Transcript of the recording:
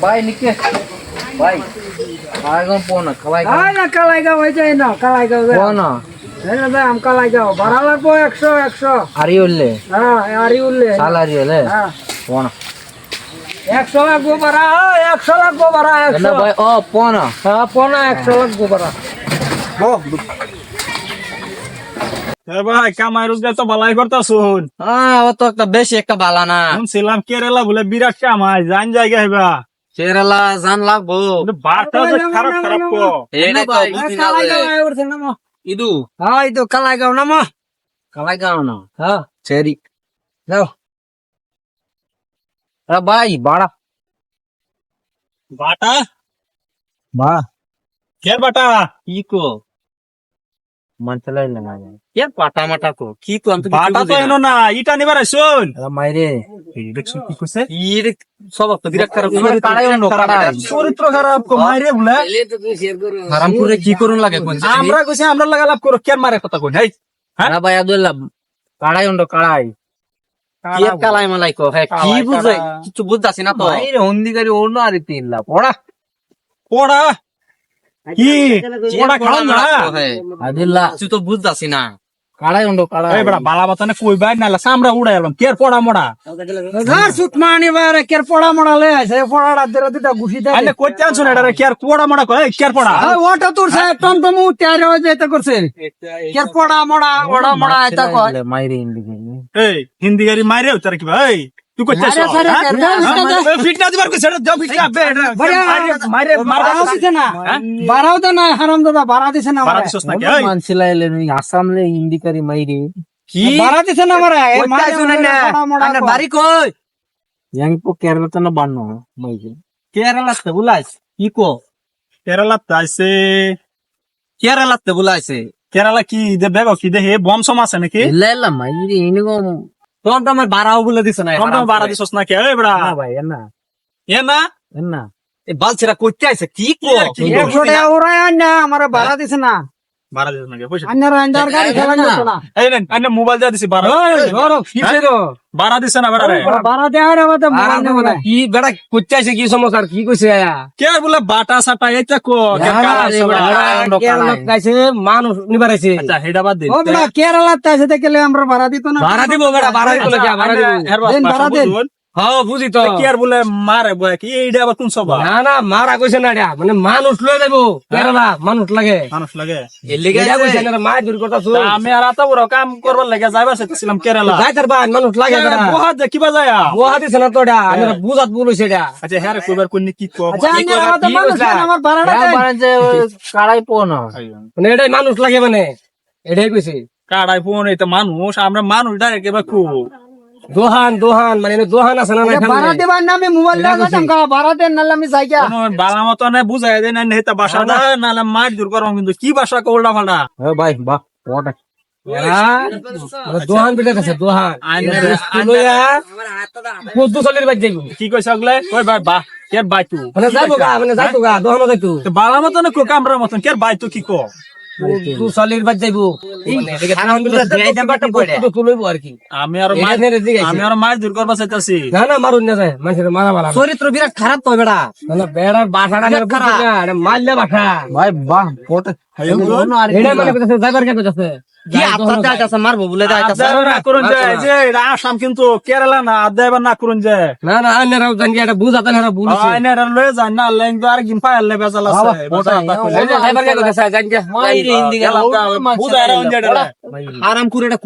ভাই নিকে ভাই আগাম পোনা খালাই না কালাইগাঁও হয়ে যায় না কালাইগাঁও পোনা দাম কালাইগাঁও ভাড়া লাগবো 100 আরি উল্লে হ্যাঁ আরি উঠলে সালারি হলে হ্যাঁ পোনা 100 লাগবো ভাড়া 100 লাগবো ভাড়া 100 ভাই ও পোনা হ্যাঁ পোনা 100 লাগবো ভাড়া ভাই কামাই রোজগার তো ভালাই করতাছুন। ও তো একটা বেশি একটা বালা না শুনছিলাম কেরালা বলে বিরাট কামাই জান জায়গা হইবা কেরালা জান লাগবো বারটা যে খারাপ খারাপ কো এটা তো বুঝি না বলে কালাইগাঁও উঠছে নামো ইদু হ্যাঁ এই তো কালাইগাঁও নামো খালাই গাও না হ্যাঁ সরি যাও ভাই বাড়া বাটা বা কের বাটা কি কো মান চালাই না কে পাটা মাটা কো কি তো আমি তো বাটা তো এনো না ইটা নিবার আইছুন মাইরে দেখছুন কি কইছে ইর সব তো বিরাট খারাপ কাড়াই অন্য কাড়াই চরিত্র খারাপ কো মাইরে বলে হারামপুরে কি করুন লাগে কোন আমরা কইছি আমরা লাগা লাভ করো কেন মারে কথা কই নাই হ্যাঁ ভাই আব্দুল্লাহ কাড়াই অন্য কাড়াই কি কালাই মালাই কো হ্যাঁ কি বুঝাই কিছু বুঝতাছি না তো মাইরে হন্দিগারি অন্য আর তিন লাভ ওড়া পড়া কি পড়া খাওয়া না আব্দুল্লাহ তুই তো বুঝতাছি না কাড়াই অন্য কাড়াই এই বড়া বালা বাতানে কই বাই নালা সামরা উড়াই এলাম কের পড়া মোড়া ঘর সুত মানি বারে কের পড়া মোড়া লয়ে আছে পড়াটা দেরা দিটা ঘুষি দেয় আইলে কইতে আনছুন এটা রে কের পড়া মোড়া কই কের পড়া ওটা তোর সাহেব টমটম উঠারে হয়ে যেতে করছে কের পড়া মোড়া ওড়া মোড়া এটা কয় মাইরে ইন্দিকে এই হিন্দি গাড়ি মাইরে উতার কি ভাই তুই কইতেছ আরে সারে ফিট না দিবার কইছ দাও ফিট না বে মাইরে বাড়াও দিছে না বাড়াও তো না হারাম দাদা বাড়া দিছে না বাড়া দিছস নাকি এই মানছিলাইলে আসামলে ইন্দিকারি মাইরে কি বাড়া দিছে না মারা বাড়ি কই ইয়াংপো কেরালা তো না বান্ন মাইরে কেরালাতে বুলাইছ কি কো কেরালা তাইছে কেরালাতে বুলাইছে কেরালা কি দে বেগো কি দে হে বম সম আছে নাকি ইল্লা মাইরে ইনিগো তোম তো আমার বাড়াও বলে দিছ না কম বাড়া দিছস নাকি এই বড়া না ভাই না এ না না এ বালছেরা কইতে আইছে কি কো 100 টাকা ওরাই আন্না আমারে বাড়া দিছে না বাড়া দিছস নাকি পয়সা আন্নার আন্দার গাড়ি চালান দিছে না এই নেন আন্না মোবাইল দিয়া দিছি বাড়া ধরো কিসেরো বাড়া দিছ না বাড়া রে বাড়া দেওয়ার আমাদের মোবাইল নেব না কি বেড়া কইতে আইছে কি সমস্যা কি কইছে আয়া কে বলে বাটা সাটা এটা কো কাইছে মানুষ নিবারাইছে আচ্ছা হেডা বাদ দিন ও বড়া কেরালা তাইছে দেখলে আমরা ভাড়া দিত না ভাড়া দিব বেড়া ভাড়া দিব কি ভাড়া দিব দেন ভাড়া দেন হ্যাঁ বুঝি তো কি আর বলে মারে বয় কি এইটা আবার কোন সবা না না মারা কইছে না এটা মানে মানুষ লয়ে যাইব কেরালা মানুষ লাগে মানুষ লাগে এটা কইছে না মার দূর করতাছ আমি আর এত বড় কাম করবার লাগে যাইবার চাইছিলাম কেরালা যাইতার বান মানুষ লাগে বেড়া বহুত যে কিবা যায় বুয়া দিছে না তো এটা আমি বুঝাত বলইছে এটা আচ্ছা হ্যাঁ রে কইবার কোন কি কো আচ্ছা আন্নার আমাদের মানুষ না, আমার ভাড়াটা দেন যে কাড়াই পো না মানে এটাই মানুষ লাগে মানে এটাই কইছে কাড়াই ফোন এটা মানুষ আমরা মানুষ ডাইরেক্ট এবার কো দোহান দোহান মানে দোহান আছে না ভাড়া দেবার নামে মোবাইল লাগাতাম কা ভাড়া দেন নালে আমি যাই গা কোন বালা মত না বুঝাই দেন না হেতা ভাষা না নালে মার দূর করম কিন্তু কি ভাষা কোলটা ফালটা ভাই বাহ ওটা দোহান বিটা আছে দোহান কত চলের বাজ যাইব কি কইছ আগলে কই ভাই বাহ কের বাই তু মানে যাইবো গা দোহান যাইতো বালা মত না কো কামরা মতন কের বাই তু কি কো তু চলের বাজ যাইবো তুলইব আর কি আমি আর মার দূর করবা চাইতাছি না না মারুন না যায় মানুষের মারা মারা চরিত্র বিরাট খারাপ তো বেড়া না বেড়ার বাসাটা মারলে বাসা ভাই বাহ ফটো এটা মানে কইতাছে যাইবার কে কইতাছে কি আত্মা যাইতাছে মারবো বলে যাইতাছে না করুন যায় যে এটা আসাম কিন্তু কেরালা না আদাইবার না করুন যায় না না আইনারাও জানি এটা বুঝাতে না বলছে আইনারা লয়ে যায় না লেং তো আর গিন পাইলে বেজাল আছে যাইবার কে কইতাছে জানি মাইরে হিন্দি গেলাম বুঝায় রাউন যায় আরাম করে এটা